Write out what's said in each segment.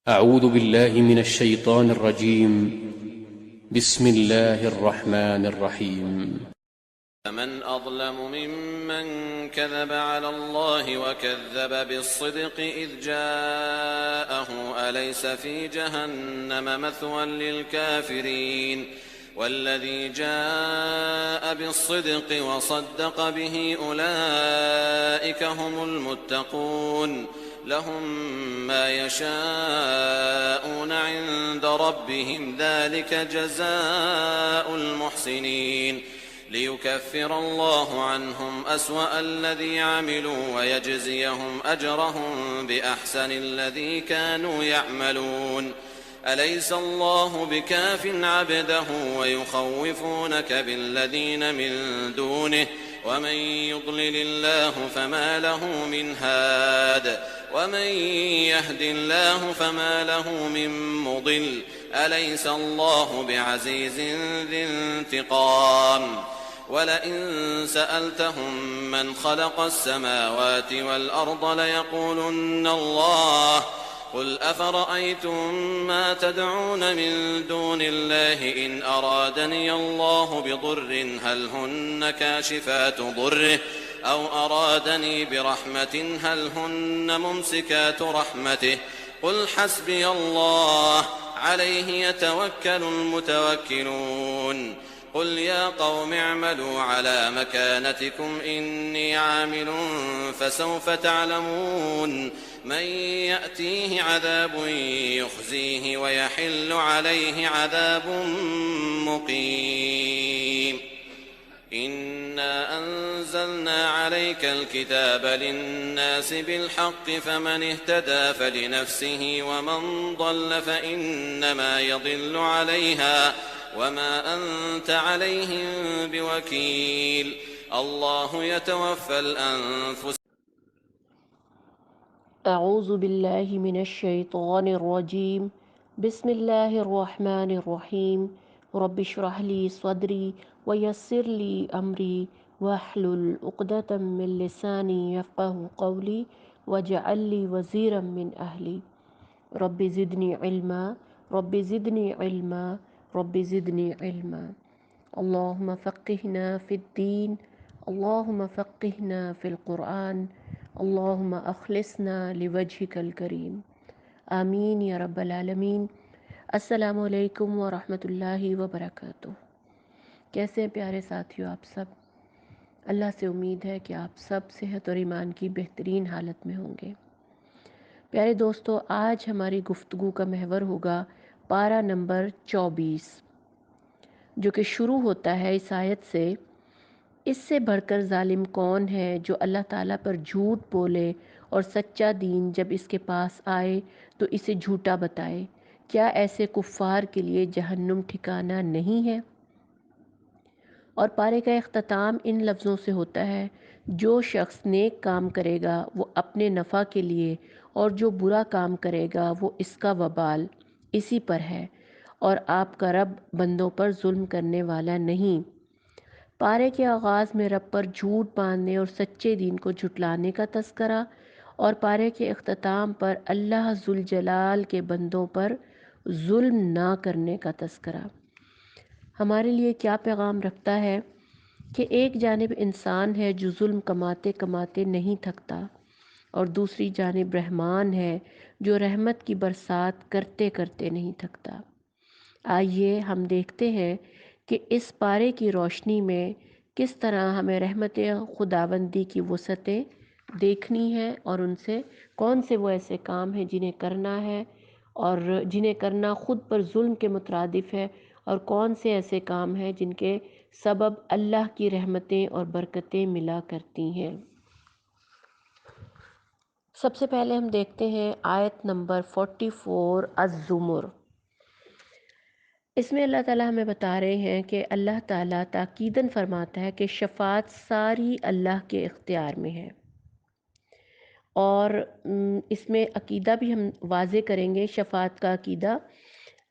أعوذ بالله من الشيطان الرجيم. بسم الله الرحمن الرحيم. فمن أظلم ممن كذب على الله وكذب بالصدق إذ جاءه أليس في جهنم مثوى للكافرين والذي جاء بالصدق وصدق به أولئك هم المتقون لهم ما يشاءون عند ربهم ذلك جزاء المحسنين ليكفر الله عنهم أسوأ الذي عملوا ويجزيهم أجرهم بأحسن الذي كانوا يعملون أليس الله بكاف عبده ويخوفونك بالذين من دونه ومن يضلل الله فما له من هاد ومن يهد الله فما له من مضل أليس الله بعزيز ذي انتقام ولئن سألتهم من خلق السماوات والأرض ليقولن الله قل أفرأيتم ما تدعون من دون الله إن أرادني الله بضر هل هن كاشفات ضره أو أرادني برحمة هل هن ممسكات رحمته قل حسبي الله عليه يتوكل المتوكلون قل يا قوم اعملوا على مكانتكم إني عامل فسوف تعلمون من يأتيه عذاب يخزيه ويحل عليه عذاب مقيم إنا أنزلنا عليك الكتاب للناس بالحق فمن اهتدى فلنفسه ومن ضل فإنما يضل عليها وما أنت عليهم بوكيل الله يتوفى الأنفس. أعوذ بالله من الشيطان الرجيم. بسم الله الرحمن الرحيم. رب اشرح لي صدري ويسر لي أمري واحلل عقدة من لساني يفقه قولي واجعل لي وزيرا من أهلي. رب زدني علما رب زدني علما رب زدني علما. اللهم فقهنا في الدين اللهم فقهنا في القرآن اللهم اخلصنا لوجهك الکریم آمین یا رب العالمین۔ السلام علیکم ورحمۃ اللہ وبرکاتہ۔ کیسے ہیں پیارے ساتھیو آپ سب؟ اللہ سے امید ہے کہ آپ سب صحت اور ایمان کی بہترین حالت میں ہوں گے۔ پیارے دوستو، آج ہماری گفتگو کا محور ہوگا پارہ نمبر 24، جو کہ شروع ہوتا ہے اس آیت سے: اس سے بڑھ کر ظالم کون ہے جو اللہ تعالیٰ پر جھوٹ بولے اور سچا دین جب اس کے پاس آئے تو اسے جھوٹا بتائے؟ کیا ایسے کفار کے لیے جہنم ٹھکانہ نہیں ہے؟ اور پارے کا اختتام ان لفظوں سے ہوتا ہے: جو شخص نیک کام کرے گا وہ اپنے نفع کے لیے، اور جو برا کام کرے گا وہ اس کا وبال اسی پر ہے، اور آپ کا رب بندوں پر ظلم کرنے والا نہیں۔ پارے کے آغاز میں رب پر جھوٹ باندھنے اور سچے دین کو جھٹلانے کا تذکرہ، اور پارے کے اختتام پر اللہ ذوالجلال کے بندوں پر ظلم نہ کرنے کا تذکرہ۔ ہمارے لیے کیا پیغام رکھتا ہے کہ ایک جانب انسان ہے جو ظلم کماتے کماتے نہیں تھکتا، اور دوسری جانب رحمان ہے جو رحمت کی برسات کرتے کرتے نہیں تھکتا۔ آئیے ہم دیکھتے ہیں کہ اس پارے کی روشنی میں کس طرح ہمیں رحمت خداوندی کی وسعتیں دیکھنی ہے، اور ان سے کون سے وہ ایسے کام ہیں جنہیں کرنا ہے اور جنہیں کرنا خود پر ظلم کے مترادف ہے، اور کون سے ایسے کام ہیں جن کے سبب اللہ کی رحمتیں اور برکتیں ملا کرتی ہیں۔ سب سے پہلے ہم دیکھتے ہیں آیت نمبر 44 الزمر۔ اس میں اللہ تعالیٰ ہمیں بتا رہے ہیں کہ اللہ تعالیٰ تاکیداً فرماتا ہے کہ شفاعت ساری اللہ کے اختیار میں ہے، اور اس میں عقیدہ بھی ہم واضح کریں گے، شفاعت کا عقیدہ،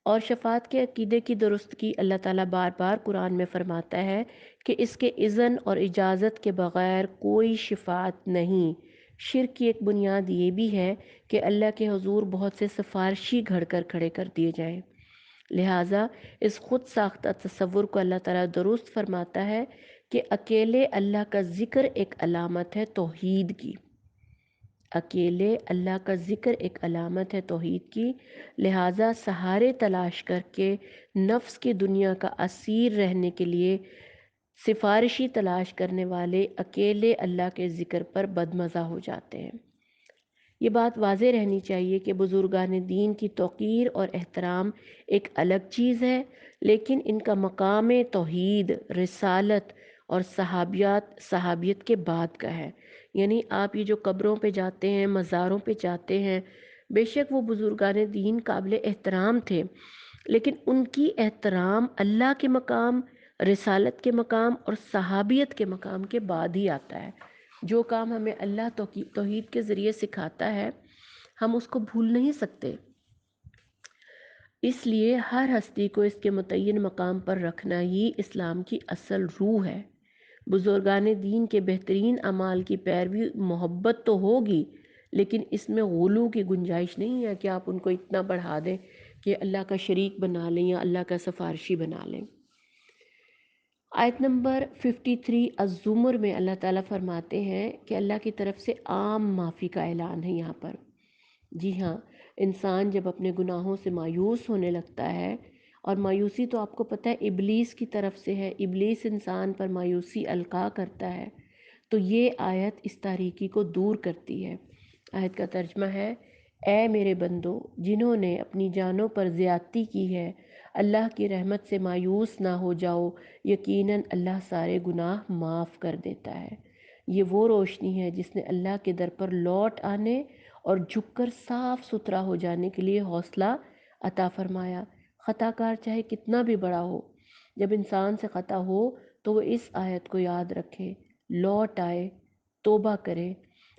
اور شفاعت کے عقیدے کی درستگی اللہ تعالیٰ بار بار قرآن میں فرماتا ہے کہ اس کے اذن اور اجازت کے بغیر کوئی شفاعت نہیں، شرک کی ایک بنیاد یہ بھی ہے کہ اللہ کے حضور بہت سے سفارشی گھڑ کر کھڑے کر دیے جائیں۔ لہٰذا اس خود ساختہ تصور کو اللہ تعالیٰ درست فرماتا ہے کہ اکیلے اللہ کا ذکر ایک علامت ہے توحید کی۔ اکیلے اللہ کا ذکر ایک علامت ہے توحید کی، لہٰذا سہارے تلاش کر کے نفس کی دنیا کا اسیر رہنے کے لیے سفارشی تلاش کرنے والے اکیلے اللہ کے ذکر پر بدمزہ ہو جاتے ہیں۔ یہ بات واضح رہنی چاہیے کہ بزرگان دین کی توقیر اور احترام ایک الگ چیز ہے، لیکن ان کا مقام توحید، رسالت اور صحابیت کے بعد کا ہے۔ یعنی آپ یہ جو قبروں پہ جاتے ہیں، مزاروں پہ جاتے ہیں، بے شک وہ بزرگان دین قابل احترام تھے، لیکن ان کی احترام اللہ کے مقام، رسالت کے مقام اور صحابیت کے مقام کے بعد ہی آتا ہے۔ جو کام ہمیں اللہ توحید کے ذریعے سکھاتا ہے، ہم اس کو بھول نہیں سکتے۔ اس لیے ہر ہستی کو اس کے متعین مقام پر رکھنا ہی اسلام کی اصل روح ہے۔ بزرگان دین کے بہترین اعمال کی پیروی محبت تو ہوگی، لیکن اس میں غلو کی گنجائش نہیں ہے کہ آپ ان کو اتنا بڑھا دیں کہ اللہ کا شریک بنا لیں یا اللہ کا سفارشی بنا لیں۔ آیت نمبر 53 الزمر میں اللہ تعالیٰ فرماتے ہیں کہ اللہ کی طرف سے عام معافی کا اعلان ہے یہاں پر۔ جی ہاں، انسان جب اپنے گناہوں سے مایوس ہونے لگتا ہے، اور مایوسی تو آپ کو پتہ ہے ابلیس کی طرف سے ہے، ابلیس انسان پر مایوسی القاء کرتا ہے، تو یہ آیت اس تاریکی کو دور کرتی ہے۔ آیت کا ترجمہ ہے، اے میرے بندو جنہوں نے اپنی جانوں پر زیادتی کی ہے، اللہ کی رحمت سے مایوس نہ ہو جاؤ، یقیناً اللہ سارے گناہ معاف کر دیتا ہے۔ یہ وہ روشنی ہے جس نے اللہ کے در پر لوٹ آنے اور جھک کر صاف ستھرا ہو جانے کے لیے حوصلہ عطا فرمایا۔ خطا کار چاہے کتنا بھی بڑا ہو، جب انسان سے خطا ہو تو وہ اس آیت کو یاد رکھے، لوٹ آئے، توبہ کرے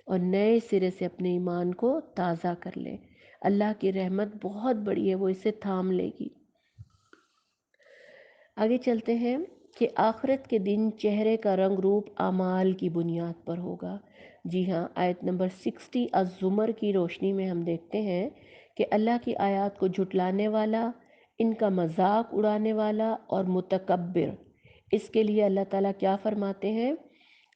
اور نئے سرے سے اپنے ایمان کو تازہ کر لے۔ اللہ کی رحمت بہت بڑی ہے، وہ اسے تھام لے گی۔ آگے چلتے ہیں کہ آخرت کے دن چہرے کا رنگ روپ اعمال کی بنیاد پر ہوگا۔ جی ہاں، آیت نمبر 60 الزمر کی روشنی میں ہم دیکھتے ہیں کہ اللہ کی آیات کو جھٹلانے والا، ان کا مذاق اڑانے والا اور متکبر، اس کے لیے اللہ تعالیٰ کیا فرماتے ہیں؟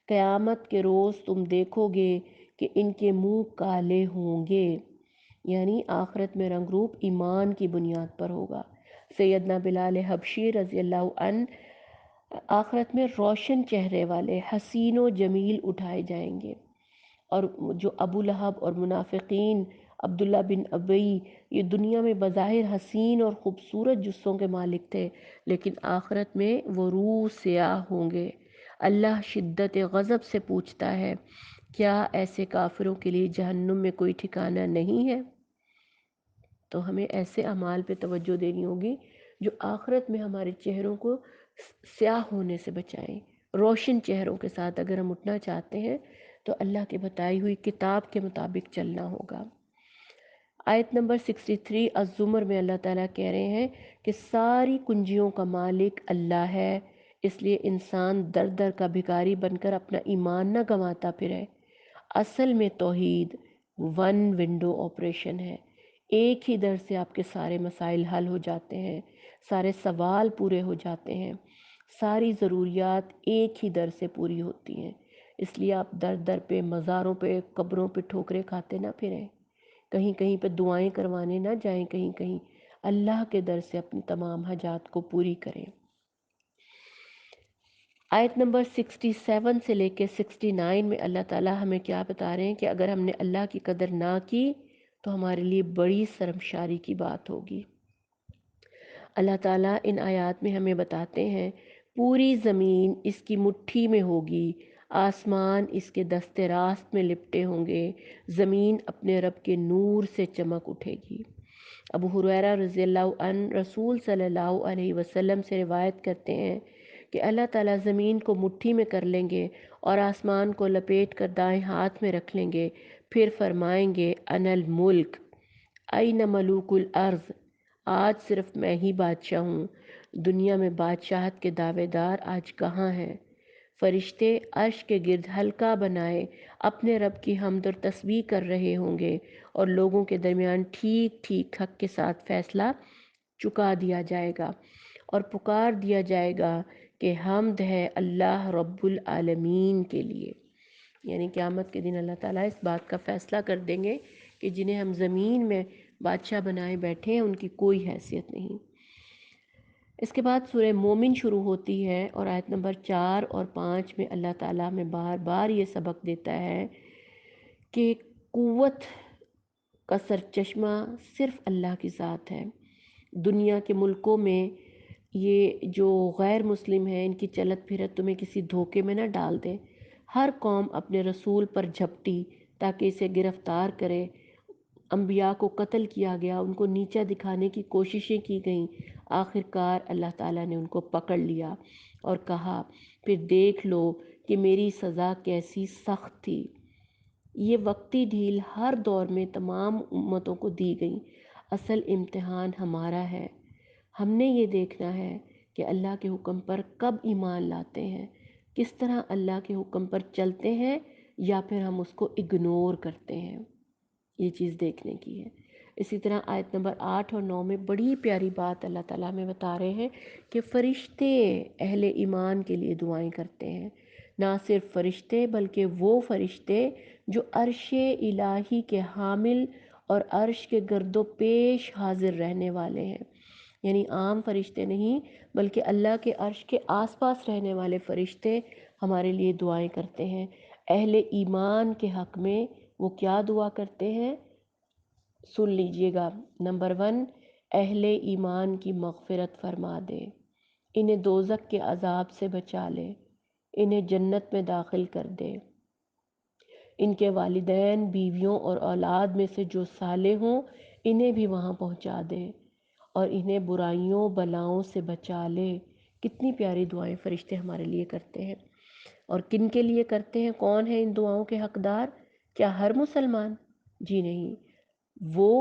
قیامت کے روز تم دیکھو گے کہ ان کے منہ کالے ہوں گے، یعنی آخرت میں رنگ روپ ایمان کی بنیاد پر ہوگا۔ سیدنا بلال حبشی رضی اللہ عنہ آخرت میں روشن چہرے والے حسین و جمیل اٹھائے جائیں گے، اور جو ابو لہب اور منافقین عبداللہ بن ابی، یہ دنیا میں بظاہر حسین اور خوبصورت جسوں کے مالک تھے، لیکن آخرت میں وہ روح سیاہ ہوں گے۔ اللہ شدت غضب سے پوچھتا ہے، کیا ایسے کافروں کے لیے جہنم میں کوئی ٹھکانہ نہیں ہے؟ تو ہمیں ایسے اعمال پہ توجہ دینی ہوگی جو آخرت میں ہمارے چہروں کو سیاہ ہونے سے بچائیں۔ روشن چہروں کے ساتھ اگر ہم اٹھنا چاہتے ہیں تو اللہ کے بتائی ہوئی کتاب کے مطابق چلنا ہوگا۔ آیت نمبر 63 الزمر میں اللہ تعالیٰ کہہ رہے ہیں کہ ساری کنجیوں کا مالک اللہ ہے، اس لیے انسان در در کا بھکاری بن کر اپنا ایمان نہ گنواتا پھرے۔ اصل میں توحید ون ونڈو آپریشن ہے، ایک ہی در سے آپ کے سارے مسائل حل ہو جاتے ہیں، سارے سوال پورے ہو جاتے ہیں، ساری ضروریات ایک ہی در سے پوری ہوتی ہیں۔ اس لیے آپ در در پہ، مزاروں پہ، قبروں پہ ٹھوکریں کھاتے نہ پھریں، کہیں کہیں پہ دعائیں کروانے نہ جائیں، کہیں کہیں اللہ کے در سے اپنی تمام حاجات کو پوری کریں۔ آیت نمبر 67 سے لے کے 69 میں اللہ تعالیٰ ہمیں کیا بتا رہے ہیں کہ اگر ہم نے اللہ کی قدر نہ کی تو ہمارے لیے بڑی شرمساری کی بات ہوگی۔ اللہ تعالیٰ ان آیات میں ہمیں بتاتے ہیں پوری زمین اس کی مٹھی میں ہوگی، آسمان اس کے دست راست میں لپٹے ہوں گے، زمین اپنے رب کے نور سے چمک اٹھے گی۔ ابو ہریرہ رضی اللہ عنہ رسول صلی اللہ علیہ وسلم سے روایت کرتے ہیں کہ اللہ تعالیٰ زمین کو مٹھی میں کر لیں گے اور آسمان کو لپیٹ کر دائیں ہاتھ میں رکھ لیں گے، پھر فرمائیں گے انا الملک این ملوک الارض، آج صرف میں ہی بادشاہ ہوں، دنیا میں بادشاہت کے دعوے دار آج کہاں ہیں؟ فرشتے عرش کے گرد حلقہ بنائے اپنے رب کی حمد اور تسبیح کر رہے ہوں گے، اور لوگوں کے درمیان ٹھیک ٹھیک حق کے ساتھ فیصلہ چکا دیا جائے گا، اور پکار دیا جائے گا کہ حمد ہے اللہ رب العالمین کے لیے۔ یعنی قیامت کے دن اللہ تعالیٰ اس بات کا فیصلہ کر دیں گے کہ جنہیں ہم زمین میں بادشاہ بنائے بیٹھے ہیں ان کی کوئی حیثیت نہیں۔ اس کے بعد سورہ مومن شروع ہوتی ہے، اور آیت نمبر 4 اور 5 میں اللہ تعالیٰ میں بار بار یہ سبق دیتا ہے کہ قوت کا سرچشمہ صرف اللہ کی ذات ہے۔ دنیا کے ملکوں میں یہ جو غیر مسلم ہیں، ان کی چلت پھرت تمہیں کسی دھوکے میں نہ ڈال دے۔ ہر قوم اپنے رسول پر جھپٹی تاکہ اسے گرفتار کرے، انبیاء کو قتل کیا گیا، ان کو نیچا دکھانے کی کوششیں کی گئیں، آخر کار اللہ تعالیٰ نے ان کو پکڑ لیا اور کہا پھر دیکھ لو کہ میری سزا کیسی سخت تھی۔ یہ وقتی ڈھیل ہر دور میں تمام امتوں کو دی گئی۔ اصل امتحان ہمارا ہے، ہم نے یہ دیکھنا ہے کہ اللہ کے حکم پر کب ایمان لاتے ہیں، کس طرح اللہ کے حکم پر چلتے ہیں، یا پھر ہم اس کو اگنور کرتے ہیں۔ یہ چیز دیکھنے کی ہے۔ اسی طرح آیت نمبر 8 اور 9 میں بڑی پیاری بات اللہ تعالیٰ ہمیں بتا رہے ہیں کہ فرشتے اہل ایمان کے لیے دعائیں کرتے ہیں۔ نہ صرف فرشتے بلکہ وہ فرشتے جو عرش الہی کے حامل اور عرش کے گرد و پیش حاضر رہنے والے ہیں، یعنی عام فرشتے نہیں بلکہ اللہ کے عرش کے آس پاس رہنے والے فرشتے ہمارے لیے دعائیں کرتے ہیں۔ اہل ایمان کے حق میں وہ کیا دعا کرتے ہیں؟ سن لیجئے گا۔ نمبر 1، اہل ایمان کی مغفرت فرما دے، انہیں دوزخ کے عذاب سے بچا لے، انہیں جنت میں داخل کر دے، ان کے والدین، بیویوں اور اولاد میں سے جو صالح ہوں انہیں بھی وہاں پہنچا دے، اور انہیں برائیوں بلاؤں سے بچا لے۔ کتنی پیاری دعائیں فرشتے ہمارے لیے کرتے ہیں، اور کن کے لیے کرتے ہیں؟ کون ہیں ان دعاؤں کے حقدار؟ کیا ہر مسلمان؟ جی نہیں، وہ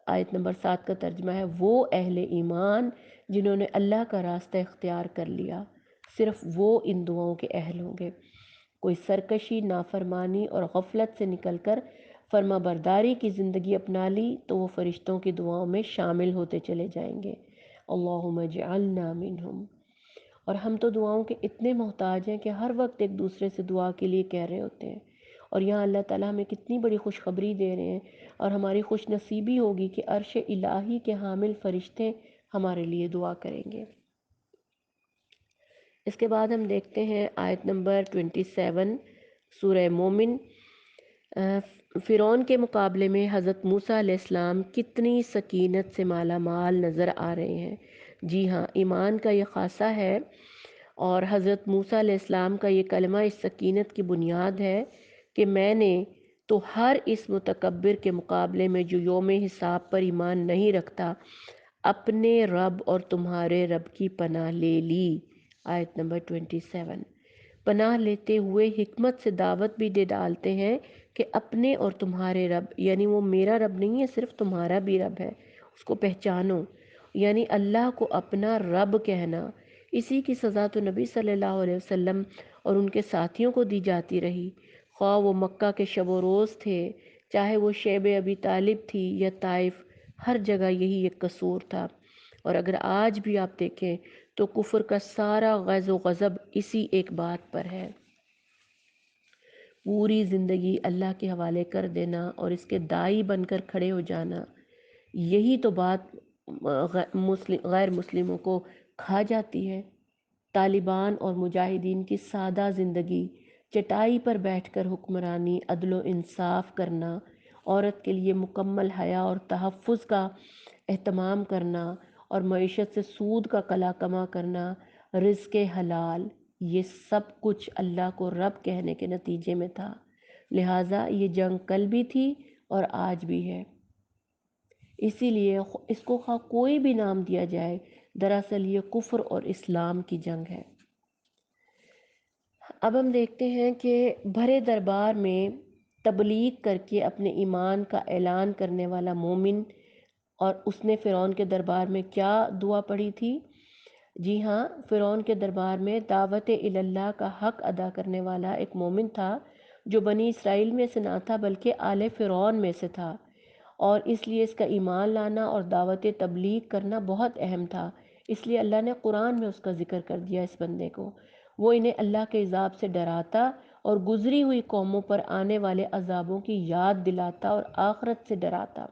آیت نمبر 7 کا ترجمہ ہے وہ اہل ایمان جنہوں نے اللہ کا راستہ اختیار کر لیا، صرف وہ ان دعاؤں کے اہل ہوں گے۔ کوئی سرکشی، نافرمانی اور غفلت سے نکل کر فرما برداری کی زندگی اپنا لی تو وہ فرشتوں کی دعاؤں میں شامل ہوتے چلے جائیں گے۔ اللہم اجعلنا منہم۔ اور ہم تو دعاؤں کے اتنے محتاج ہیں کہ ہر وقت ایک دوسرے سے دعا کے لیے کہہ رہے ہوتے ہیں، اور یہاں اللہ تعالیٰ ہمیں کتنی بڑی خوشخبری دے رہے ہیں، اور ہماری خوش نصیبی ہوگی کہ عرش الہی کے حامل فرشتے ہمارے لیے دعا کریں گے۔ اس کے بعد ہم دیکھتے ہیں آیت نمبر 27 سورہ مومن۔ فرعون کے مقابلے میں حضرت موسیٰ علیہ السلام کتنی سکینت سے مالا مال نظر آ رہے ہیں۔ جی ہاں، ایمان کا یہ خاصہ ہے، اور حضرت موسیٰ علیہ السلام کا یہ کلمہ اس سکینت کی بنیاد ہے کہ میں نے تو ہر اس متکبر کے مقابلے میں جو یوم حساب پر ایمان نہیں رکھتا اپنے رب اور تمہارے رب کی پناہ لے لی۔ آیت نمبر 27۔ پناہ لیتے ہوئے حکمت سے دعوت بھی دے ڈالتے ہیں کہ اپنے اور تمہارے رب، یعنی وہ میرا رب نہیں ہے، صرف تمہارا بھی رب ہے، اس کو پہچانو، یعنی اللہ کو اپنا رب کہنا۔ اسی کی سزا تو نبی صلی اللہ علیہ وسلم اور ان کے ساتھیوں کو دی جاتی رہی، خواہ وہ مکہ کے شب و روز تھے، چاہے وہ شیب ابی طالب تھی یا طائف، ہر جگہ یہی ایک قصور تھا۔ اور اگر آج بھی آپ دیکھیں تو کفر کا سارا غیظ و غضب اسی ایک بات پر ہے، پوری زندگی اللہ کے حوالے کر دینا اور اس کے داعی بن کر کھڑے ہو جانا، یہی تو بات غیر مسلموں کو کھا جاتی ہے۔ طالبان اور مجاہدین کی سادہ زندگی، چٹائی پر بیٹھ کر حکمرانی، عدل و انصاف کرنا، عورت کے لیے مکمل حیا اور تحفظ کا اہتمام کرنا، اور معیشت سے سود کا کلا کما کرنا، رزق حلال، یہ سب کچھ اللہ کو رب کہنے کے نتیجے میں تھا۔ لہٰذا یہ جنگ کل بھی تھی اور آج بھی ہے، اسی لیے اس کو خواہ کوئی بھی نام دیا جائے، دراصل یہ کفر اور اسلام کی جنگ ہے۔ اب ہم دیکھتے ہیں کہ بھرے دربار میں تبلیغ کر کے اپنے ایمان کا اعلان کرنے والا مومن، اور اس نے فرعون کے دربار میں کیا دعا پڑھی تھی؟ جی ہاں، فرعون کے دربار میں دعوت اللہ کا حق ادا کرنے والا ایک مومن تھا جو بنی اسرائیل میں سے نہ تھا بلکہ آل فرعون میں سے تھا، اور اس لیے اس کا ایمان لانا اور دعوت تبلیغ کرنا بہت اہم تھا۔ اس لیے اللہ نے قرآن میں اس کا ذکر کر دیا اس بندے کو۔ وہ انہیں اللہ کے عذاب سے ڈراتا اور گزری ہوئی قوموں پر آنے والے عذابوں کی یاد دلاتا اور آخرت سے ڈراتا۔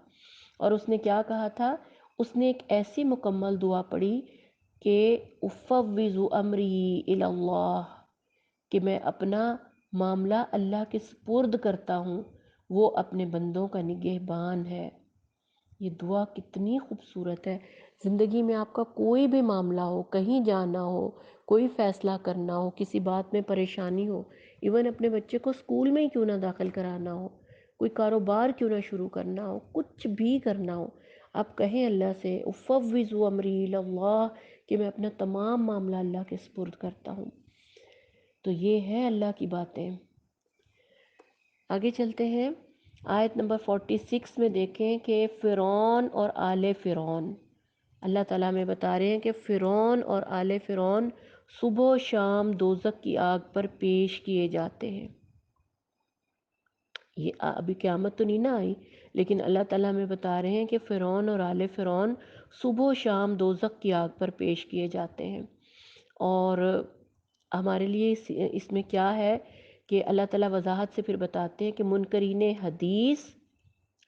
اور اس نے کیا کہا تھا؟ اس نے ایک ایسی مکمل دعا پڑھی کہ افوض امری الی اللہ، کہ میں اپنا معاملہ اللہ کے سپرد کرتا ہوں، وہ اپنے بندوں کا نگہبان ہے۔ یہ دعا کتنی خوبصورت ہے۔ زندگی میں آپ کا کوئی بھی معاملہ ہو، کہیں جانا ہو، کوئی فیصلہ کرنا ہو، کسی بات میں پریشانی ہو، ایون اپنے بچے کو اسکول میں ہی کیوں نہ داخل کرانا ہو، کوئی کاروبار کیوں نہ شروع کرنا ہو، کچھ بھی کرنا ہو، آپ کہیں اللہ سے افوض امری الی اللہ، کہ میں اپنا تمام معاملہ اللہ کے سپرد کرتا ہوں۔ تو یہ ہے اللہ کی باتیں۔ آگے چلتے ہیں، آیت نمبر 46 میں دیکھیں کہ فرعون اور آل فرعون، اللہ تعالیٰ میں بتا رہے ہیں کہ فرعون اور آل فرعون صبح و شام دوزخ کی آگ پر پیش کیے جاتے ہیں۔ یہ ابھی قیامت تو نہیں نہ آئی، لیکن اللہ تعالیٰ میں بتا رہے ہیں کہ فرعون اور آل فرعون صبح و شام دوزخ کی آگ پر پیش کیے جاتے ہیں۔ اور ہمارے لیے اس میں کیا ہے کہ اللہ تعالیٰ وضاحت سے پھر بتاتے ہیں کہ منکرین حدیث،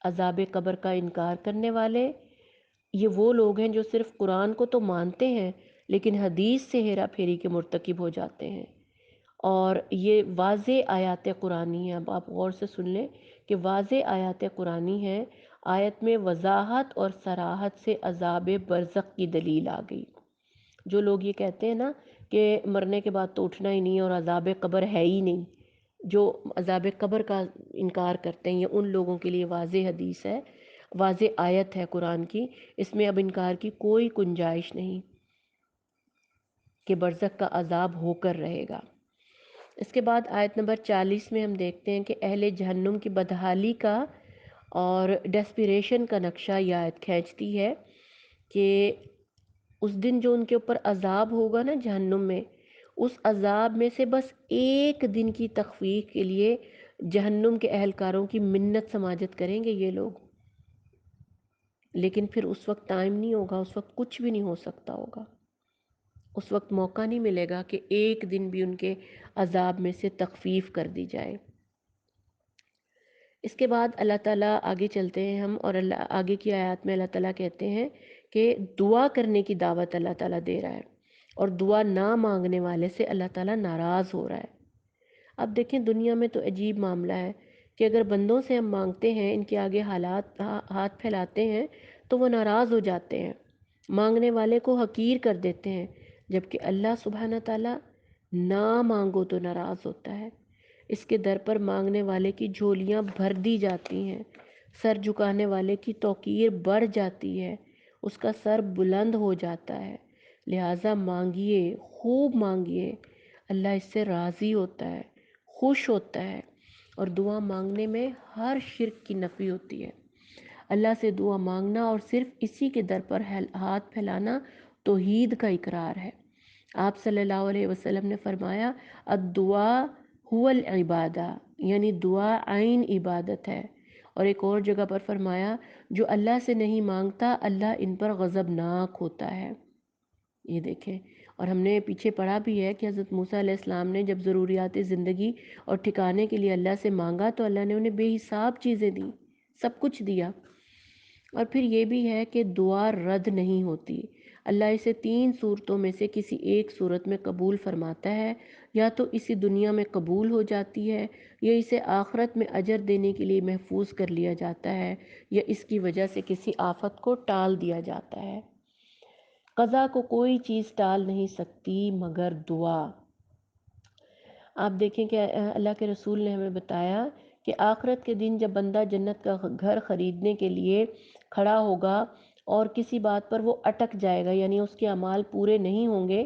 عذاب قبر کا انکار کرنے والے، یہ وہ لوگ ہیں جو صرف قرآن کو تو مانتے ہیں لیکن حدیث سے ہیرا پھیری کے مرتکب ہو جاتے ہیں۔ اور یہ واضح آیات قرآنی ہیں، اب آپ غور سے سن لیں کہ واضح آیات قرآنی ہیں۔ آیت میں وضاحت اور صراحت سے عذاب برزخ کی دلیل آ گئی۔ جو لوگ یہ کہتے ہیں نا کہ مرنے کے بعد تو اٹھنا ہی نہیں اور عذاب قبر ہے ہی نہیں، جو عذاب قبر کا انکار کرتے ہیں، یہ ان لوگوں کے لیے واضح حدیث ہے، واضح آیت ہے قرآن کی، اس میں اب انکار کی کوئی گنجائش نہیں کہ برزخ کا عذاب ہو کر رہے گا۔ اس کے بعد آیت نمبر 40 میں ہم دیکھتے ہیں کہ اہل جہنم کی بدحالی کا اور ڈیسپریشن کا نقشہ یہ آیت کھینچتی ہے کہ اس دن جو ان کے اوپر عذاب ہوگا نا جہنم میں، اس عذاب میں سے بس ایک دن کی تخفیف کے لیے جہنم کے اہلکاروں کی منت سماجت کریں گے یہ لوگ، لیکن پھر اس وقت ٹائم نہیں ہوگا، اس وقت کچھ بھی نہیں ہو سکتا ہوگا، اس وقت موقع نہیں ملے گا کہ ایک دن بھی ان کے عذاب میں سے تخفیف کر دی جائے۔ اس کے بعد اللہ تعالیٰ آگے چلتے ہیں ہم، اور اللہ آگے کی آیات میں اللہ تعالیٰ کہتے ہیں کہ دعا کرنے کی دعوت اللہ تعالیٰ دے رہا ہے، اور دعا نہ مانگنے والے سے اللہ تعالیٰ ناراض ہو رہا ہے۔ اب دیکھیں دنیا میں تو عجیب معاملہ ہے کہ اگر بندوں سے ہم مانگتے ہیں، ان کے آگے حالات ہاتھ پھیلاتے ہیں تو وہ ناراض ہو جاتے ہیں، مانگنے والے کو حقیر کر دیتے ہیں، جبکہ اللہ سبحانہ تعالیٰ نہ مانگو تو ناراض ہوتا ہے۔ اس کے در پر مانگنے والے کی جھولیاں بھر دی جاتی ہیں، سر جھکانے والے کی توقیر بڑھ جاتی ہے، اس کا سر بلند ہو جاتا ہے۔ لہٰذا مانگیے، خوب مانگیے، اللہ اس سے راضی ہوتا ہے، خوش ہوتا ہے، اور دعا مانگنے میں ہر شرک کی نفی ہوتی ہے۔ اللہ سے دعا مانگنا اور صرف اسی کے در پر ہاتھ پھیلانا توحید کا اقرار ہے۔ آپ صلی اللہ علیہ وسلم نے فرمایا الدعاء هو العبادہ، یعنی دعا عین عبادت ہے، اور ایک اور جگہ پر فرمایا جو اللہ سے نہیں مانگتا اللہ ان پر غضبناک ہوتا ہے۔ یہ دیکھیں، اور ہم نے پیچھے پڑھا بھی ہے کہ حضرت موسیٰ علیہ السلام نے جب ضروریات زندگی اور ٹھکانے کے لیے اللہ سے مانگا تو اللہ نے انہیں بے حساب چیزیں دیں، سب کچھ دیا۔ اور پھر یہ بھی ہے کہ دعا رد نہیں ہوتی، اللہ اسے 3 صورتوں میں سے کسی ایک صورت میں قبول فرماتا ہے، یا تو اسی دنیا میں قبول ہو جاتی ہے، یا اسے آخرت میں اجر دینے کے لیے محفوظ کر لیا جاتا ہے، یا اس کی وجہ سے کسی آفت کو ٹال دیا جاتا ہے۔ قضا کو کوئی چیز ٹال نہیں سکتی مگر دعا۔ آپ دیکھیں کہ اللہ کے رسول نے ہمیں بتایا کہ آخرت کے دن جب بندہ جنت کا گھر خریدنے کے لیے کھڑا ہوگا اور کسی بات پر وہ اٹک جائے گا، یعنی اس کے اعمال پورے نہیں ہوں گے،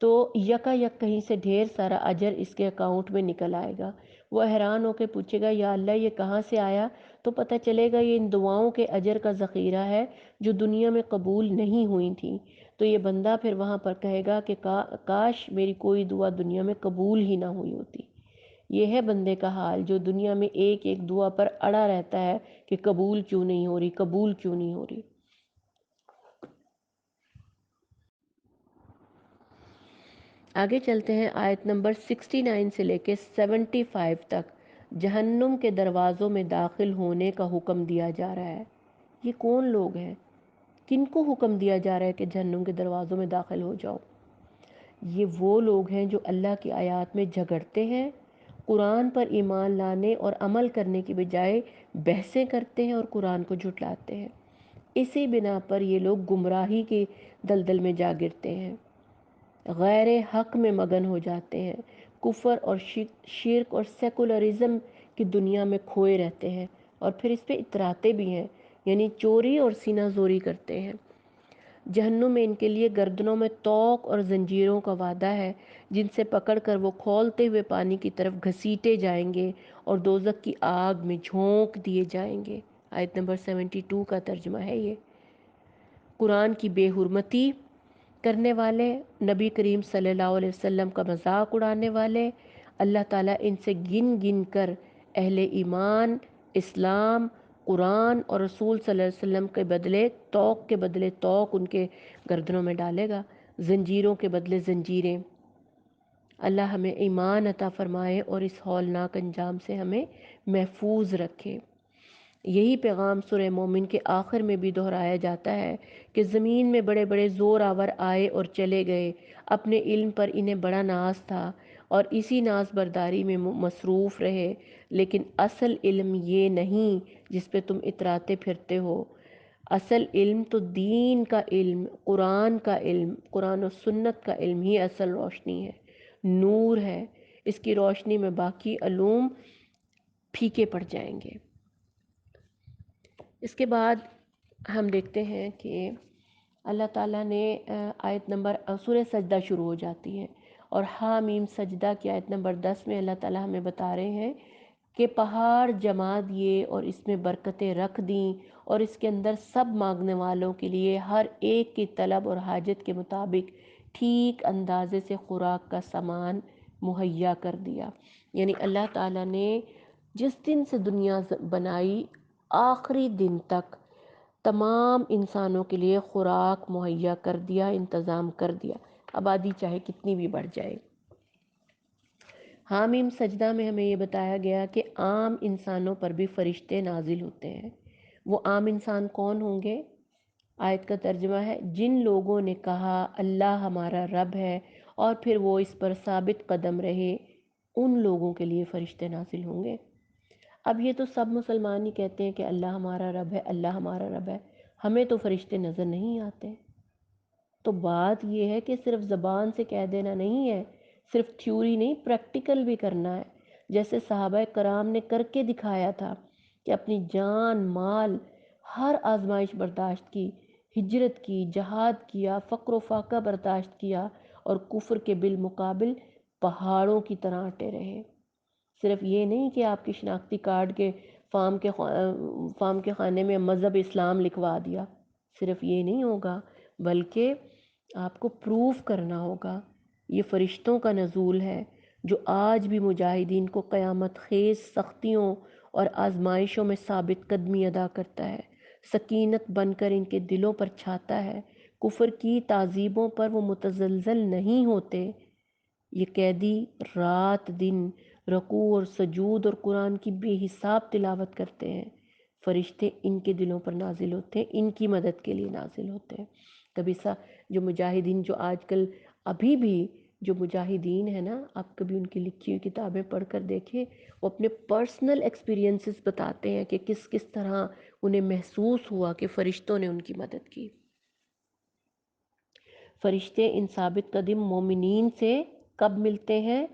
تو یکا یک کہیں سے ڈھیر سارا اجر اس کے اکاؤنٹ میں نکل آئے گا۔ وہ حیران ہو کے پوچھے گا یا اللہ یہ کہاں سے آیا؟ تو پتہ چلے گا یہ ان دعاؤں کے اجر کا ذخیرہ ہے جو دنیا میں قبول نہیں ہوئی تھیں۔ تو یہ بندہ پھر وہاں پر کہے گا کہ کاش میری کوئی دعا دنیا میں قبول ہی نہ ہوئی ہوتی۔ یہ ہے بندے کا حال جو دنیا میں ایک ایک دعا پر اڑا رہتا ہے کہ قبول کیوں نہیں ہو رہی، قبول کیوں نہیں ہو رہی۔ آگے چلتے ہیں، آیت نمبر 69 سے لے کے 75 تک جہنم کے دروازوں میں داخل ہونے کا حکم دیا جا رہا ہے۔ یہ کون لوگ ہیں؟ کن کو حکم دیا جا رہا ہے کہ جہنم کے دروازوں میں داخل ہو جاؤ؟ یہ وہ لوگ ہیں جو اللہ کی آیات میں جھگڑتے ہیں، قرآن پر ایمان لانے اور عمل کرنے کی بجائے بحثیں کرتے ہیں اور قرآن کو جھٹلاتے ہیں۔ اسی بنا پر یہ لوگ گمراہی کے دلدل میں جا گرتے ہیں، غیر حق میں مگن ہو جاتے ہیں، کفر اور شرک اور سیکولرزم کی دنیا میں کھوئے رہتے ہیں، اور پھر اس پہ اتراتے بھی ہیں، یعنی چوری اور سینہ زوری کرتے ہیں۔ جہنم میں ان کے لیے گردنوں میں طوق اور زنجیروں کا وعدہ ہے، جن سے پکڑ کر وہ کھولتے ہوئے پانی کی طرف گھسیٹے جائیں گے اور دوزخ کی آگ میں جھونک دیے جائیں گے۔ آیت نمبر 72 کا ترجمہ ہے یہ۔ قرآن کی بے حرمتی کرنے والے، نبی کریم صلی اللہ علیہ وسلم کا مذاق اڑانے والے، اللہ تعالیٰ ان سے گن گن کر اہل ایمان، اسلام، قرآن اور رسول صلی اللہ علیہ وسلم کے بدلے توق ان کے گردنوں میں ڈالے گا، زنجیروں کے بدلے زنجیریں۔ اللہ ہمیں ایمان عطا فرمائے اور اس ہولناک انجام سے ہمیں محفوظ رکھے۔ یہی پیغام سورہ مومن کے آخر میں بھی دہرایا جاتا ہے کہ زمین میں بڑے بڑے زور آور آئے اور چلے گئے، اپنے علم پر انہیں بڑا ناز تھا اور اسی ناز برداری میں مصروف رہے، لیکن اصل علم یہ نہیں جس پہ تم اتراتے پھرتے ہو۔ اصل علم تو دین کا علم، قرآن کا علم، قرآن و سنت کا علم ہی اصل روشنی ہے، نور ہے۔ اس کی روشنی میں باقی علوم پھیکے پڑ جائیں گے۔ اس کے بعد ہم دیکھتے ہیں کہ اللہ تعالیٰ نے آیت نمبر سورہ سجدہ شروع ہو جاتی ہے، اور حامیم سجدہ کی آیت نمبر 10 میں اللہ تعالیٰ ہمیں بتا رہے ہیں کہ پہاڑ جما دیے اور اس میں برکتیں رکھ دیں، اور اس کے اندر سب مانگنے والوں کے لیے ہر ایک کی طلب اور حاجت کے مطابق ٹھیک اندازے سے خوراک کا سامان مہیا کر دیا۔ یعنی اللہ تعالیٰ نے جس دن سے دنیا بنائی آخری دن تک تمام انسانوں کے لیے خوراک مہیا کر دیا، انتظام کر دیا، آبادی چاہے کتنی بھی بڑھ جائے۔ حامیم سجدہ میں ہمیں یہ بتایا گیا کہ عام انسانوں پر بھی فرشتے نازل ہوتے ہیں۔ وہ عام انسان کون ہوں گے؟ آیت کا ترجمہ ہے، جن لوگوں نے کہا اللہ ہمارا رب ہے اور پھر وہ اس پر ثابت قدم رہے، ان لوگوں کے لیے فرشتے نازل ہوں گے۔ اب یہ تو سب مسلمان ہی کہتے ہیں کہ اللہ ہمارا رب ہے، اللہ ہمارا رب ہے، ہمیں تو فرشتے نظر نہیں آتے۔ تو بات یہ ہے کہ صرف زبان سے کہہ دینا نہیں ہے، صرف تھیوری نہیں، پریکٹیکل بھی کرنا ہے، جیسے صحابہ کرام نے کر کے دکھایا تھا کہ اپنی جان مال ہر آزمائش برداشت کی، ہجرت کی، جہاد کیا، فقر و فاقہ برداشت کیا، اور کفر کے بالمقابل پہاڑوں کی طرح اٹے رہے۔ صرف یہ نہیں کہ آپ کی شناختی کارڈ کے فارم کے خانے میں مذہب اسلام لکھوا دیا، صرف یہ نہیں ہوگا، بلکہ آپ کو پروف کرنا ہوگا یہ فرشتوں کا نزول ہے جو آج بھی مجاہدین کو قیامت خیز سختیوں اور آزمائشوں میں ثابت قدمی ادا کرتا ہے، سکینت بن کر ان کے دلوں پر چھاتا ہے، کفر کی تعذیبوں پر وہ متزلزل نہیں ہوتے۔ یہ قیدی رات دن رکوع اور سجود اور قرآن کی بے حساب تلاوت کرتے ہیں، فرشتے ان کے دلوں پر نازل ہوتے ہیں، ان کی مدد کے لیے نازل ہوتے ہیں۔ کبھی جو مجاہدین جو آج کل ابھی بھی جو مجاہدین ہیں نا، آپ کبھی ان کی لکھی ہوئی کتابیں پڑھ کر دیکھیں، وہ اپنے پرسنل ایکسپیرینسز بتاتے ہیں کہ کس طرح انہیں محسوس ہوا کہ فرشتوں نے ان کی مدد کی۔ فرشتے ان ثابت قدم مومنین سے کب ملتے ہیں؟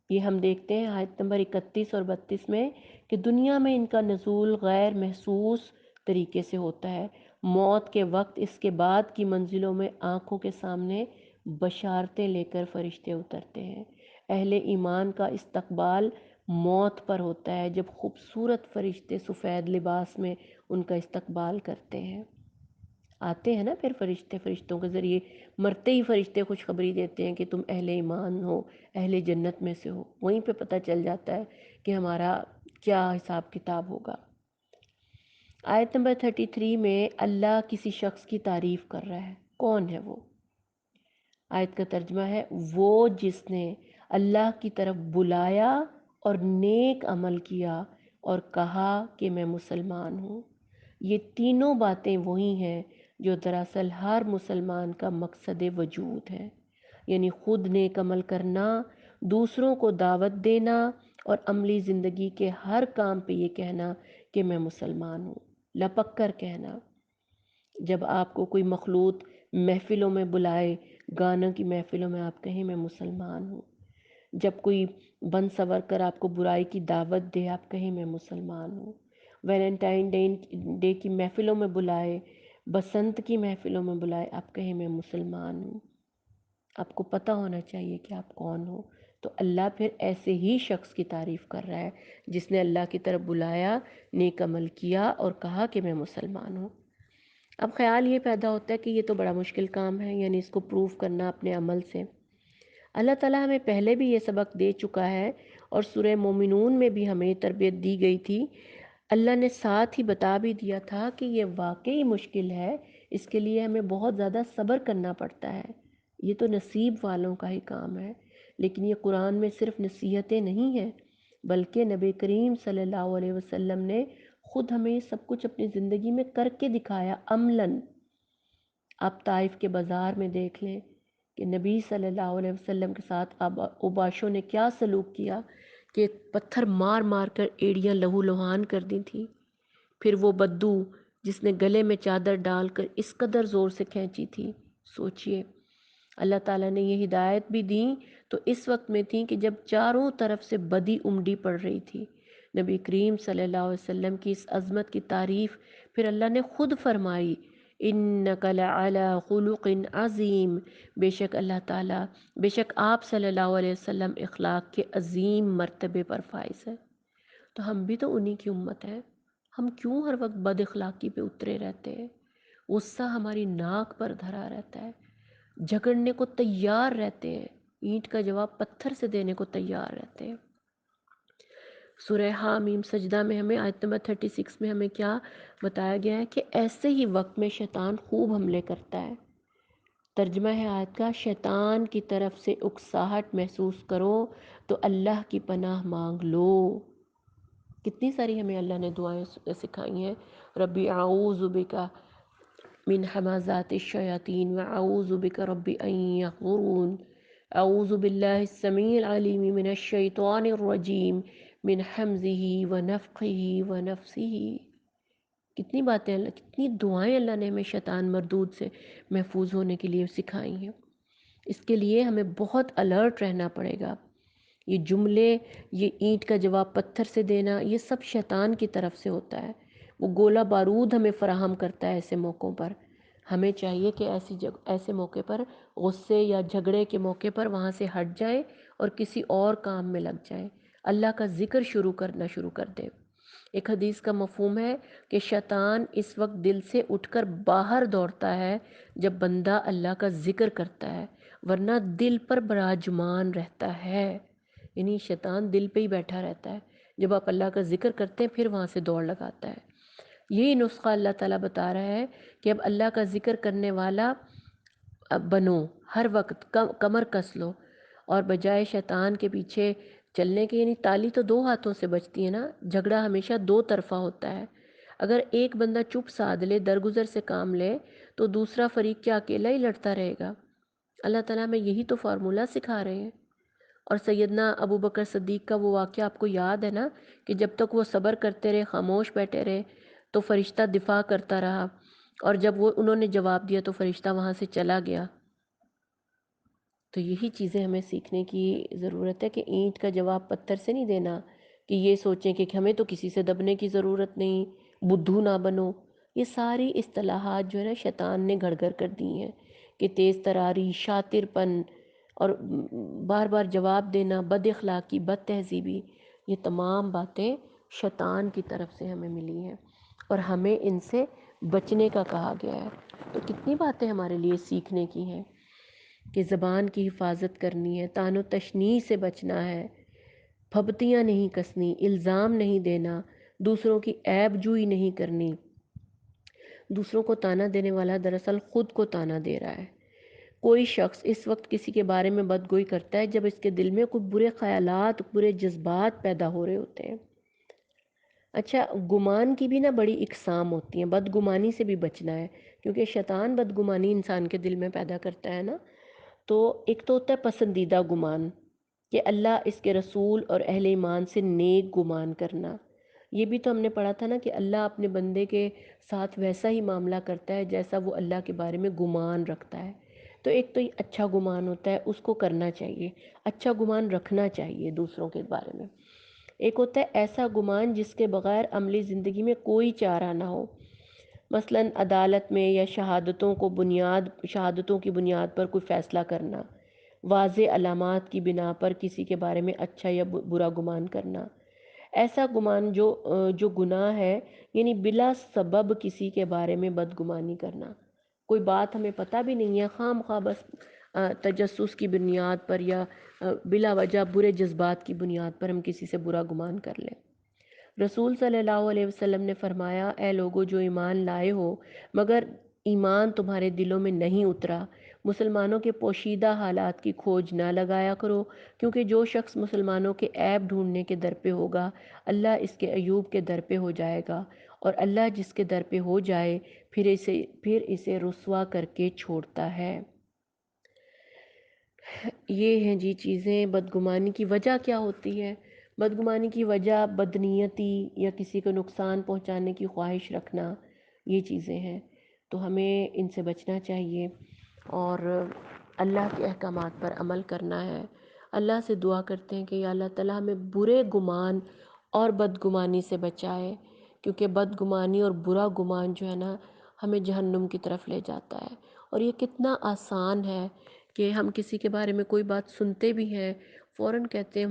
یہ ہم دیکھتے ہیں آیت نمبر 31 اور 32 میں کہ دنیا میں ان کا نزول غیر محسوس طریقے سے ہوتا ہے، موت کے وقت اس کے بعد کی منزلوں میں آنکھوں کے سامنے بشارتیں لے کر فرشتے اترتے ہیں۔ اہل ایمان کا استقبال موت پر ہوتا ہے، جب خوبصورت فرشتے سفید لباس میں ان کا استقبال کرتے ہیں۔ آتے ہیں نا پھر فرشتے، فرشتوں کے ذریعے مرتے ہی فرشتے خوشخبری دیتے ہیں کہ تم اہل ایمان ہو، اہل جنت میں سے ہو۔ وہیں پہ پتہ چل جاتا ہے کہ ہمارا کیا حساب کتاب ہوگا۔ آیت نمبر 33 میں اللہ کسی شخص کی تعریف کر رہا ہے۔ کون ہے وہ؟ آیت کا ترجمہ ہے وہ جس نے اللہ کی طرف بلایا اور نیک عمل کیا اور کہا کہ میں مسلمان ہوں۔ یہ تینوں باتیں وہی ہیں جو دراصل ہر مسلمان کا مقصد وجود ہے، یعنی خود نیک عمل کرنا، دوسروں کو دعوت دینا اور عملی زندگی کے ہر کام پہ یہ کہنا کہ میں مسلمان ہوں، لپک کر کہنا۔ جب آپ کو کوئی مخلوط محفلوں میں بلائے، گانوں کی محفلوں میں آپ کہیں میں مسلمان ہوں، جب کوئی بن سور کر آپ کو برائی کی دعوت دے آپ کہیں میں مسلمان ہوں، ویلنٹائن ڈے کی محفلوں میں بلائے، بسنت کی محفلوں میں بلائے آپ کہیں میں مسلمان ہوں۔ آپ کو پتہ ہونا چاہیے کہ آپ کون ہو۔ تو اللہ پھر ایسے ہی شخص کی تعریف کر رہا ہے جس نے اللہ کی طرف بلایا، نیک عمل کیا اور کہا کہ میں مسلمان ہوں۔ اب خیال یہ پیدا ہوتا ہے کہ یہ تو بڑا مشکل کام ہے، یعنی اس کو پروف کرنا اپنے عمل سے۔ اللہ تعالیٰ ہمیں پہلے بھی یہ سبق دے چکا ہے اور سورہ مومنون میں بھی ہمیں تربیت دی گئی تھی۔ اللہ نے ساتھ ہی بتا بھی دیا تھا کہ یہ واقعی مشکل ہے، اس کے لیے ہمیں بہت زیادہ صبر کرنا پڑتا ہے، یہ تو نصیب والوں کا ہی کام ہے۔ لیکن یہ قرآن میں صرف نصیحتیں نہیں ہیں، بلکہ نبی کریم صلی اللہ علیہ وسلم نے خود ہمیں سب کچھ اپنی زندگی میں کر کے دکھایا عملاً۔ آپ طائف کے بازار میں دیکھ لیں کہ نبی صلی اللہ علیہ وسلم کے ساتھ اوباشوں نے کیا سلوک کیا کہ پتھر مار مار کر ایڑیاں لہو لہان کر دی تھی۔ پھر وہ بدو جس نے گلے میں چادر ڈال کر اس قدر زور سے کھینچی تھی، سوچئے۔ اللہ تعالیٰ نے یہ ہدایت بھی دی تو اس وقت میں تھی کہ جب چاروں طرف سے بدی امڈی پڑ رہی تھی۔ نبی کریم صلی اللہ علیہ وسلم کی اس عظمت کی تعریف پھر اللہ نے خود فرمائی، اِنَّكَ لَعَلَىٰ خُلُقٍ عَظِيمٍ، بے شک آپ صلی اللہ علیہ وسلم اخلاق کے عظیم مرتبے پر فائز ہیں۔ تو ہم بھی تو انہی کی امت ہیں، ہم کیوں ہر وقت بد اخلاقی پہ اترے رہتے ہیں؟ غصہ ہماری ناک پر دھرا رہتا ہے، جھگڑنے کو تیار رہتے ہیں، اینٹ کا جواب پتھر سے دینے کو تیار رہتے ہیں۔ سورہ حامیم سجدہ میں ہمیں آیت نمبر 36 میں ہمیں کیا بتایا گیا ہے کہ ایسے ہی وقت میں شیطان خوب حملے کرتا ہے۔ ترجمہ ہے آیت کا، شیطان کی طرف سے اکساہٹ محسوس کرو تو اللہ کی پناہ مانگ لو۔ کتنی ساری ہمیں اللہ نے دعائیں سکھائی ہیں، ربی اعوذ بک من حمازات الشیاطین واعوذ بک ربی ان یحضرون، اعوذ باللہ السمیع العلیم من الشیطان الرجیم من حمزہ ونفخہ ونفثہ۔ کتنی باتیں کتنی دعائیں اللہ نے ہمیں شیطان مردود سے محفوظ ہونے کے لیے سکھائی ہیں۔ اس کے لیے ہمیں بہت الرٹ رہنا پڑے گا۔ یہ جملے، یہ اینٹ کا جواب پتھر سے دینا، یہ سب شیطان کی طرف سے ہوتا ہے۔ وہ گولہ بارود ہمیں فراہم کرتا ہے ایسے موقعوں پر۔ ہمیں چاہیے کہ ایسے موقع پر غصے یا جھگڑے کے موقع پر وہاں سے ہٹ جائیں اور کسی اور کام میں لگ جائیں، اللہ کا ذکر کرنا شروع کر دیں۔ ایک حدیث کا مفہوم ہے کہ شیطان اس وقت دل سے اٹھ کر باہر دوڑتا ہے جب بندہ اللہ کا ذکر کرتا ہے، ورنہ دل پر براجمان رہتا ہے۔ یعنی شیطان دل پہ ہی بیٹھا رہتا ہے، جب آپ اللہ کا ذکر کرتے ہیں پھر وہاں سے دوڑ لگاتا ہے۔ یہی نسخہ اللہ تعالیٰ بتا رہا ہے کہ اب اللہ کا ذکر کرنے والا بنو، ہر وقت کمر کس لو، اور بجائے شیطان کے پیچھے چلنے کے، یعنی تالی تو دو ہاتھوں سے بجتی ہے نا، جھگڑا ہمیشہ دو طرفہ ہوتا ہے۔ اگر ایک بندہ چپ سادھ لے، درگزر سے کام لے، تو دوسرا فریق کیا اکیلا ہی لڑتا رہے گا؟ اللہ تعالیٰ ہمیں یہی تو فارمولہ سکھا رہے ہیں۔ اور سیدنا ابو بکر صدیق کا وہ واقعہ آپ کو یاد ہے نا، کہ جب تک وہ صبر کرتے رہے، خاموش بیٹھے رہے، تو فرشتہ دفاع کرتا رہا، اور جب انہوں نے جواب دیا تو فرشتہ وہاں سے چلا گیا۔ تو یہی چیزیں ہمیں سیکھنے کی ضرورت ہے کہ اینٹ کا جواب پتھر سے نہیں دینا، کہ یہ سوچیں کہ ہمیں تو کسی سے دبنے کی ضرورت نہیں، بدھو نہ بنو۔ یہ ساری اصطلاحات جو ہے نا شیطان نے گھڑ گھڑ کر دی ہیں، کہ تیز تراری، شاطر پن، اور بار بار جواب دینا، بد اخلاقی، بد تہذیبی، یہ تمام باتیں شیطان کی طرف سے ہمیں ملی ہیں اور ہمیں ان سے بچنے کا کہا گیا ہے۔ تو کتنی باتیں ہمارے لیے سیکھنے کی ہیں کہ زبان کی حفاظت کرنی ہے، طعن و تشنیع سے بچنا ہے، پھبتیاں نہیں کسنی، الزام نہیں دینا، دوسروں کی عیب جوئی نہیں کرنی۔ دوسروں کو تانا دینے والا دراصل خود کو تانا دے رہا ہے۔ کوئی شخص اس وقت کسی کے بارے میں بدگوئی کرتا ہے جب اس کے دل میں کوئی برے خیالات، برے جذبات پیدا ہو رہے ہوتے ہیں۔ اچھا، گمان کی بھی نا بڑی اقسام ہوتی ہیں، بدگمانی سے بھی بچنا ہے، کیونکہ شیطان بدگمانی انسان کے دل میں پیدا کرتا ہے نا۔ تو ایک تو ہوتا ہے پسندیدہ گمان، کہ اللہ، اس کے رسول اور اہل ایمان سے نیک گمان کرنا۔ یہ بھی تو ہم نے پڑھا تھا نا کہ اللہ اپنے بندے کے ساتھ ویسا ہی معاملہ کرتا ہے جیسا وہ اللہ کے بارے میں گمان رکھتا ہے۔ تو ایک تو یہ اچھا گمان ہوتا ہے، اس کو کرنا چاہیے، اچھا گمان رکھنا چاہیے دوسروں کے بارے میں۔ ایک ہوتا ہے ایسا گمان جس کے بغیر عملی زندگی میں کوئی چارہ نہ ہو، مثلاً عدالت میں یا شہادتوں کی بنیاد پر کوئی فیصلہ کرنا، واضح علامات کی بنا پر کسی کے بارے میں اچھا یا برا گمان کرنا۔ ایسا گمان جو گناہ ہے، یعنی بلا سبب کسی کے بارے میں بدگمانی کرنا۔ کوئی بات ہمیں پتہ بھی نہیں ہے، خام خواہ بس تجسس کی بنیاد پر یا بلا وجہ برے جذبات کی بنیاد پر ہم کسی سے برا گمان کر لیں۔ رسول صلی اللہ علیہ وسلم نے فرمایا، اے لوگو جو ایمان لائے ہو مگر ایمان تمہارے دلوں میں نہیں اترا، مسلمانوں کے پوشیدہ حالات کی کھوج نہ لگایا کرو، کیونکہ جو شخص مسلمانوں کے عیب ڈھونڈنے کے در پہ ہوگا، اللہ اس کے عیوب کے در پہ ہو جائے گا، اور اللہ جس کے در پہ ہو جائے پھر اسے رسوا کر کے چھوڑتا ہے۔ یہ ہیں جی چیزیں۔ بدگمانی کی وجہ کیا ہوتی ہے؟ بدگمانی کی وجہ بدنیتی یا کسی کو نقصان پہنچانے کی خواہش رکھنا، یہ چیزیں ہیں۔ تو ہمیں ان سے بچنا چاہیے اور اللہ کے احکامات پر عمل کرنا ہے۔ اللہ سے دعا کرتے ہیں کہ یا اللہ تعالیٰ ہمیں برے گمان اور بدگمانی سے بچائے، کیونکہ بدگمانی اور برا گمان جو ہے نا ہمیں جہنم کی طرف لے جاتا ہے۔ اور یہ کتنا آسان ہے کہ ہم کسی کے بارے میں کوئی بات سنتے بھی ہیں، فوراً کہتے ہیں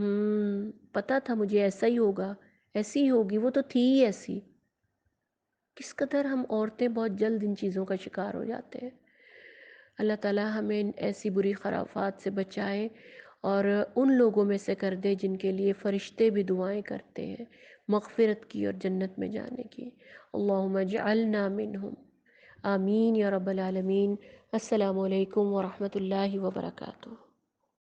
پتہ تھا مجھے ایسا ہی ہوگا، ایسی ہی ہوگی، وہ تو تھی ہی ایسی۔ کس قدر ہم عورتیں بہت جلد ان چیزوں کا شکار ہو جاتے ہیں۔ اللہ تعالیٰ ہمیں ایسی بری خرافات سے بچائے اور ان لوگوں میں سے کر دے جن کے لیے فرشتے بھی دعائیں کرتے ہیں مغفرت کی اور جنت میں جانے کی۔ اللہم اجعلنا منہم، آمین یا رب العالمین۔ السلام علیکم ورحمۃ اللہ وبرکاتہ۔